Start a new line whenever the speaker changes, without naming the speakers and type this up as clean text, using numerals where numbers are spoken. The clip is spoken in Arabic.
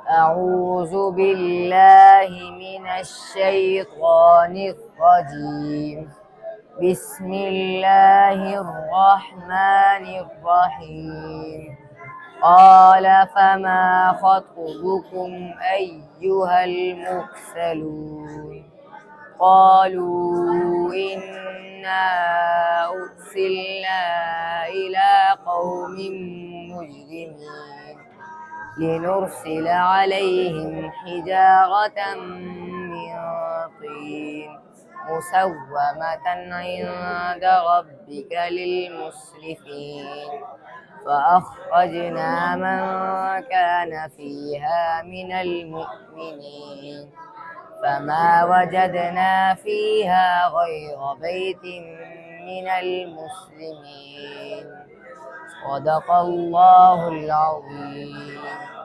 أعوذ بالله من الشيطان الرجيم. بسم الله الرحمن الرحيم. قال فما خطبكم أيها المرسلون؟ قالوا إنا أرسلنا إلى قوم مجرمين لنرسل عليهم حجارة من طين مسومة عند ربك للمسرفين. فأخرجنا من كان فيها من المؤمنين فما وجدنا فيها غير بيت من المسلمين. صدق الله العظيم.